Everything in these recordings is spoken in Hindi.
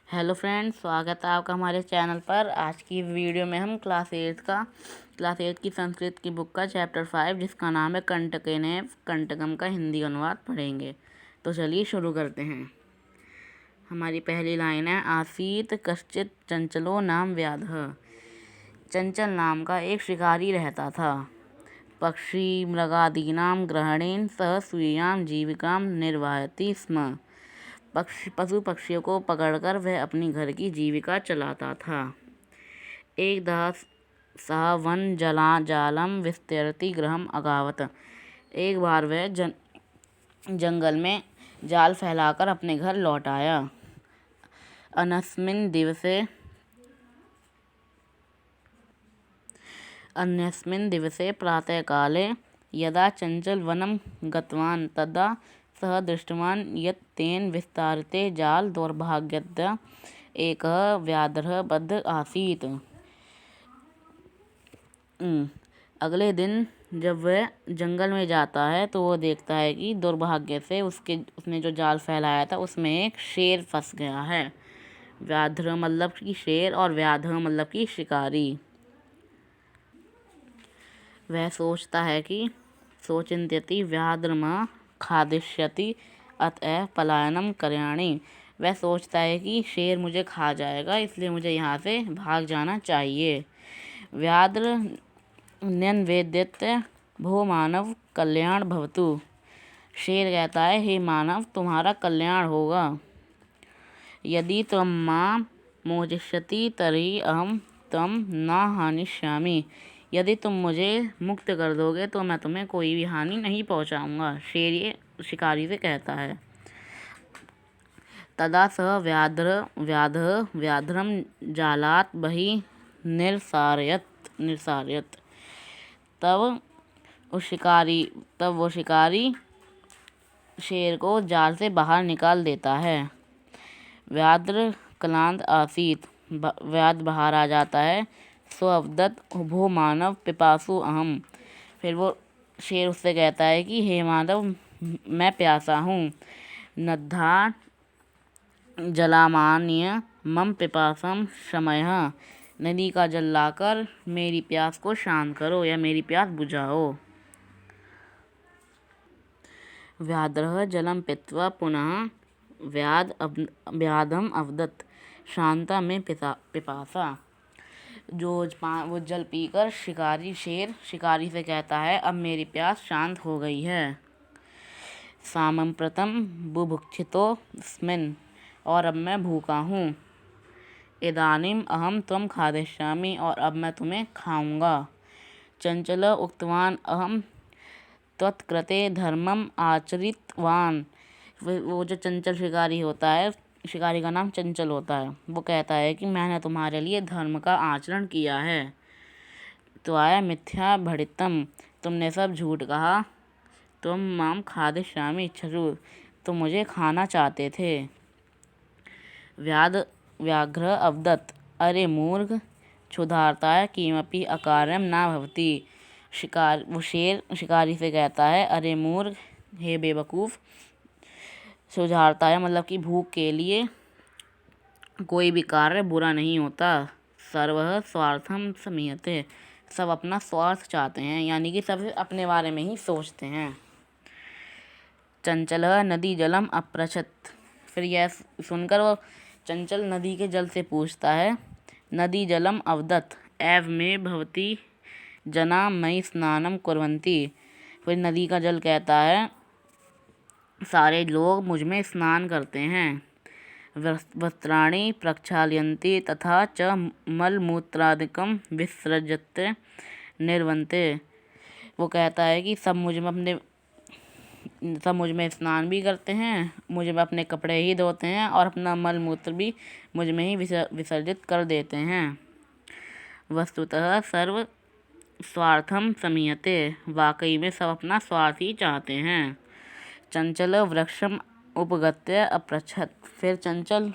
हेलो फ्रेंड्स, स्वागत है आपका हमारे चैनल पर। आज की वीडियो में हम क्लास 8 की संस्कृत की बुक का चैप्टर 5 जिसका नाम है कंटकेनेव कंटकम का हिंदी अनुवाद पढ़ेंगे। तो चलिए शुरू करते हैं। हमारी पहली लाइन है, आसीत कश्चित चंचलो नाम व्याधः। चंचल नाम का एक शिकारी रहता था। पक्षी मृगादीनां ग्रहणेन सह स्वीयां जीविकां निर्वाहति स्म। पशु पक्षियों को पकड़कर वह अपनी घर की जीविका चलाता था। एकदा सः वन जालम विस्तरति गृहम अगावत। एक बार वह जंगल में जाल फैलाकर अपने घर लौट आया। अन्यस्मिन् दिवसे प्रातःकाले यदा चंचल वनं गतवान् तदा सः दृष्टवान् यत् तेन विस्तारिते जाल दौर्भाग्यतः एकः व्याघ्रः बद्ध आसीत्। अगले दिन जब वह जंगल में जाता है तो वो देखता है कि दुर्भाग्य से उसने जो जाल फैलाया था उसमें एक शेर फंस गया है। व्याघ्र मतलब कि शेर और व्याघ्र मतलब कि शिकारी। वह सोचता है कि सोचिन्त्यति व्याघ्रम खादिष्यति अतएव पलायनम कर्याणि। वह सोचता है कि शेर मुझे खा जाएगा, इसलिए मुझे यहाँ से भाग जाना चाहिए। व्याघ्र न्यन्वेद्यत भो मानव कल्याण भवतु। शेर कहता है, हे मानव, तुम्हारा कल्याण होगा। यदि त्वं मां मोचयिष्यति तर्हि अहं त्वं न हानिष्यामि। यदि तुम मुझे मुक्त कर दोगे तो मैं तुम्हें कोई भी हानि नहीं पहुंचाऊंगा। शेर ये शिकारी से कहता है। तदा सः व्याघ्रः व्याघ्रं जालात् बहिः निरसारयत्। तब वो शिकारी शेर को जाल से बाहर निकाल देता है। व्याघ्र क्लांत आसीत्। व्याघ्र बाहर आ जाता है। स्ववदत् भो मानव पिपासु अहम्। फिर वो शेर उससे कहता है कि हे मानव, मैं प्यासा हूँ। नद्धा जलामान्य मम पिपासम शमयः। नदी का जल लाकर मेरी प्यास को शांत करो या मेरी प्यास बुझाओ। व्याघ्रः जलम पीत्वा पुनः व्याधम अवदत् शांता में पिपासा। वो जल पीकर शेर शिकारी से कहता है, अब मेरी प्यास शांत हो गई है। साम्प्रतं बुभुक्षितोऽस्मिन्। और अब मैं भूखा हूँ। इदानीम् अहं त्वं खादिष्यामि। और अब मैं तुम्हें खाऊंगा। चंचलः उक्तवान् अहं त्वत्कृते धर्मम् आचरितवान्। वो जो चंचल शिकारी होता है, शिकारी का नाम चंचल होता है, वो कहता है कि मैंने तुम्हारे लिए धर्म का आचरण किया है। त्वया मिथ्या भणितम्। तुमने सब झूठ कहा। तुम माम खादिष्यामि इच्छसु। तुम मुझे खाना चाहते थे। व्याघ्र अवदत् अरे मूर्ख, क्षुधार्ताय किमपि अकार्यं न भवति। वो शेर शिकारी से कहता है, अरे मूर्ख, हे बेवकूफ़, क्षुधार्ताय मतलब कि भूख के लिए कोई भी कार्य बुरा नहीं होता। सर्वः स्वार्थम समीहते। सब अपना स्वार्थ चाहते हैं, यानी कि सब अपने बारे में ही सोचते हैं। चंचलः नदी जलम अपृच्छत। फिर यह सुनकर वो चंचल नदी के जल से पूछता है। नदी जलम अवदत् एव मे भवती जना मयि स्नानं कुर्वन्ति। फिर नदी का जल कहता है, सारे लोग मुझ में स्नान करते हैं। वस्त्राणि प्रक्षाल्यन्ति तथा च मलमूत्रादिकं विसृज्य निर्वन्ते। वो कहता है कि सब मुझ में स्नान भी करते हैं, मुझ में अपने कपड़े ही धोते हैं और अपना मल मूत्र भी मुझ में ही विसर्जित कर देते हैं। वस्तुतः सर्व स्वार्थम समीयते। वाकई में सब अपना स्वार्थ ही चाहते हैं। चंचल वृक्षम उपगत्य अपृच्छत। फिर चंचल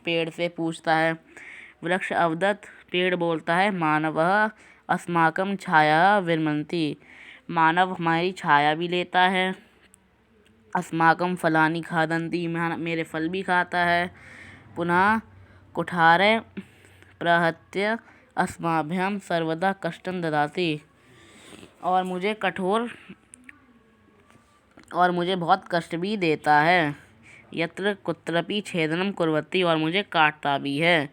पेड़ से पूछता है। वृक्ष अवदत्, पेड़ बोलता है, मानवः अस्माकं छाया विरमन्ति। मानव हमारी छाया भी लेता है। अस्माकं फलानि खादन्ति, मेरे फल भी खाता है। पुनः कुठारे प्रहत्य अस्माभ्यां सर्वदा कष्टं ददाति। और मुझे बहुत कष्ट भी देता है। यत्र कुत्रपि छेदनं कुर्वति, और मुझे काटता भी है।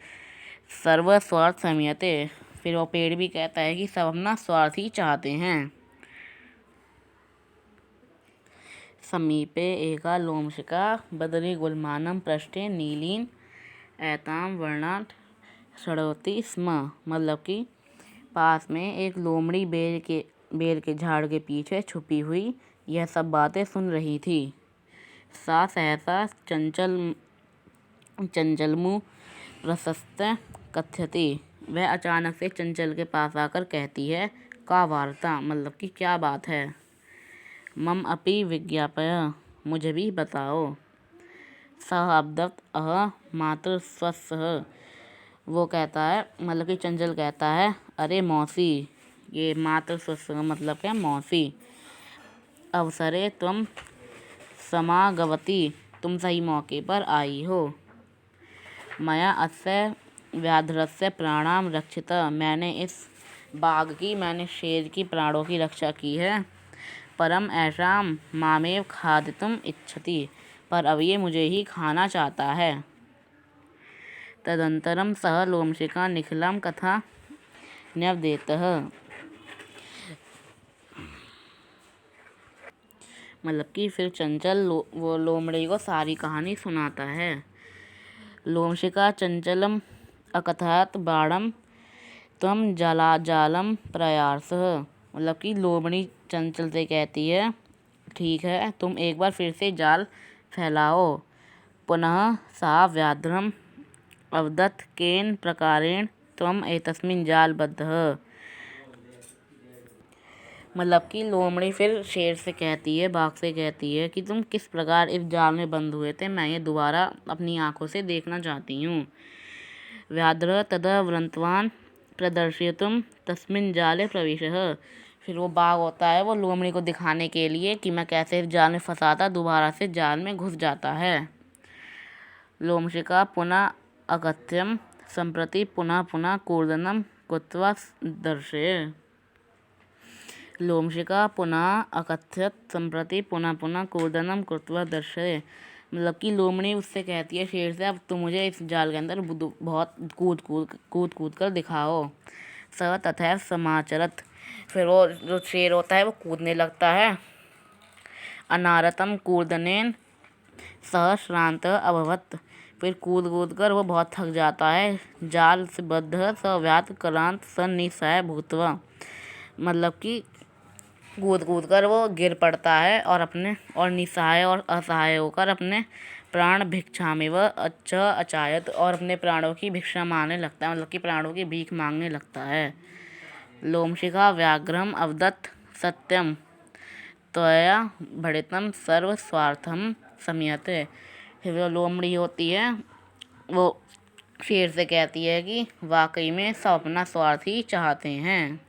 सर्वस्वार्थ संयते, फिर वो पेड़ भी कहता है कि सब अपना स्वार्थ ही चाहते हैं। समीपे एका लोमशिका बदरीगुल्मानं पृष्ठे नीलीन एतां वर्णात् षड़ोति स्म। मतलब कि पास में एक लोमड़ी बेल के झाड़ के पीछे छुपी हुई यह सब बातें सुन रही थी। सा सहसा चंचलमु प्रशस्त कथयति, वह अचानक से चंचल के पास आकर कहती है, का वार्ता, मतलब कि क्या बात है। मम अपि विज्ञापय, मुझे भी बताओ। सह अब्दत अह मातृ स्वस्य, वो कहता है, मतलब कि चंचल कहता है, अरे मौसी, ये मातृ स्वस्य का मतलब क्या, मौसी। अवसरे तुम समागवती, तुम सही मौके पर आई हो। मया अस्य व्याघ्रस्य प्राणाम रक्षिता, मैंने शेर की प्राणों की रक्षा की है। परम ऐषां मामेव खादितुम् इच्छति, पर अब ये मुझे ही खाना चाहता है। तदंतरम सह लोमशिका निखिलां कथा न्यवदेतः, मतलब कि फिर चंचल वो लोमड़ी को सारी कहानी सुनाता है। लोमशिका चंचलम अकथयत बाणम त्वं जालम प्रयासः, मतलब कि लोमड़ी चंचल से कहती है, ठीक है, तुम एक बार फिर से जाल फैलाओ। पुनः सा व्याघ्रम अवदत् केन प्रकारेण त्वम् एतस्मिन् जालबद्धः, मतलब कि लोमड़ी फिर शेर से कहती है, बाघ से कहती है कि तुम किस प्रकार इस जाल में बंद हुए थे, मैं ये दोबारा अपनी आंखों से देखना चाहती हूँ। व्याघ्रः तदा वृन्तवान् प्रदर्शयितुं तस्मिन् जाले प्रविशः, फिर वो बाघ होता है, वो लोमड़ी को दिखाने के लिए कि मैं कैसे इस जाल में फंसा था, दोबारा से जाल में घुस जाता है। लोमशिका पुनः अकथयन् सम्प्रति पुनः पुनः कूर्दनं कृत्वा दर्शय। लोमशिका पुनः अकथयत सम्प्रति पुनः पुनः कूर्दनं कृत्वा दर्शय, मतलब कि लोमड़ी उससे कहती है, शेर से, अब तुम मुझे इस जाल के अंदर बहुत कूद कर दिखाओ। स तथैव समाचरत, फिर वो जो शेर होता है वो कूदने लगता है। अनारतं कूर्दनेन सह श्रान्तः अभवत्, फिर कूद कर वो बहुत थक जाता है। जाल से बद्धः स व्यात् क्लान्त सन्निस्सहाय भूत्वा, मतलब कि कूद कर वो गिर पड़ता है और निस्सहाय और असहाय होकर अपने प्राण भिक्षामेव अचायत, और अपने प्राणों की भिक्षा मांगने लगता है, मतलब कि प्राणों की भीख मांगने लगता है। लोमशिका व्याघ्रम अवदत् सत्यम त्वया भणितं सर्वस्वार्थं संयते, फिर वो लोमड़ी होती है, वो शेर से कहती है कि वाकई में सब अपना स्वार्थ ही चाहते हैं।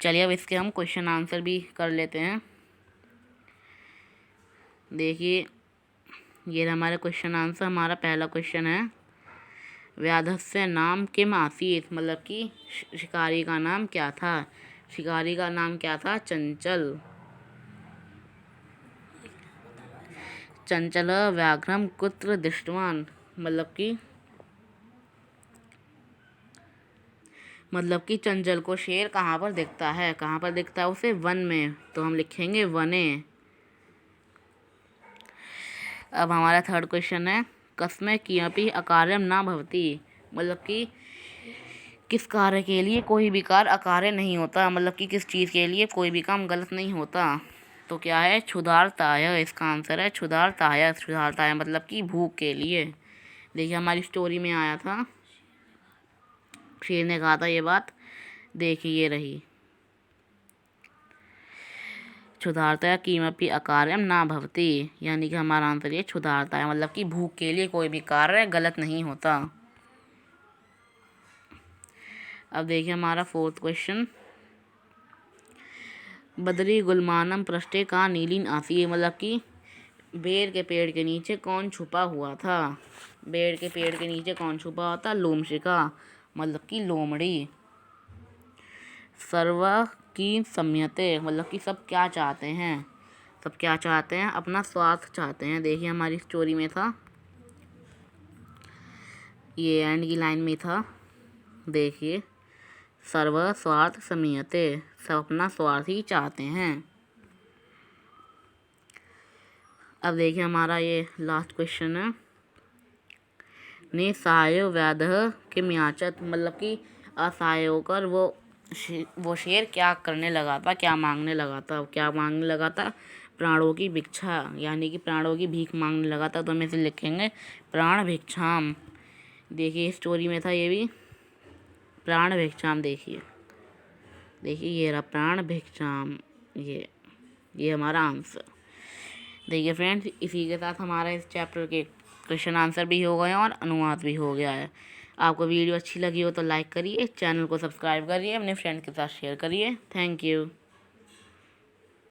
चलिए अब इसके हम क्वेश्चन आंसर भी कर लेते हैं। देखिए, ये हमारे क्वेश्चन आंसर। हमारा पहला क्वेश्चन है, व्याधस्य नाम किम आसीत्, मतलब कि शिकारी का नाम क्या था। शिकारी का नाम क्या था, चंचल। चंचल व्याघ्रम कुत्र दृष्टवान, मतलब कि चंचल को शेर कहाँ पर दिखता है, उसे वन में, तो हम लिखेंगे वने। अब हमारा थर्ड क्वेश्चन है, कस्मै किमपि अकार्यं न भवति, मतलब कि किस कार्य के लिए कोई भी कार्य अकार्य नहीं होता, मतलब कि किस चीज़ के लिए कोई भी काम गलत नहीं होता। तो क्या है, क्षुधार्ताय, इसका आंसर है क्षुधार्ताय मतलब कि भूख के लिए। देखिए हमारी स्टोरी में आया था, शेर ने कहा था ये बात, देखिए ये रही, क्षुधार्ताय किमपि अकार्यं न भवति, यानी कि हमारा आंसर ये क्षुधार्ताय, मतलब कि भूख के लिए कोई भी कार्य गलत नहीं होता। अब देखिए हमारा फोर्थ क्वेश्चन, बदरी गुलमानम पृष्ठे का नीलीन आसी, मतलब कि बेर के पेड़ के नीचे कौन छुपा हुआ था। पेड़ के नीचे कौन छुपा होता है? लोमशिका, मतलब कि लोमड़ी। सर्व की सम्यते, मतलब कि सब क्या चाहते हैं? सब क्या चाहते हैं? अपना स्वार्थ चाहते हैं। देखिए हमारी स्टोरी में था, ये एंड की लाइन में था। देखिए, सर्व स्वार्थ सम्यते, सब अपना स्वार्थ ही चाहते हैं। अब देखिए हमारा ये लास्ट क्वेश्चन है। निसहाय व्याधः किम याचत, मतलब कि असहाय होकर वो शेर क्या करने लगा था? क्या मांगने लगा था? क्या मांगने लगा था? प्राणों की भिक्षा, यानी कि प्राणों की भीख मांगने लगा था। तो हम इसे लिखेंगे प्राण भिक्षाम। देखिए स्टोरी में था ये भी, प्राण भिक्षाम। देखिए ये रहा प्राण भिक्षाम। ये हमारा आंसर। देखिए फ्रेंड्स, इसी के साथ हमारा इस चैप्टर के क्वेश्चन आंसर भी हो गए हैं और अनुवाद भी हो गया है। आपको वीडियो अच्छी लगी हो तो लाइक करिए, चैनल को सब्सक्राइब करिए, अपने फ्रेंड के साथ शेयर करिए। Thank you.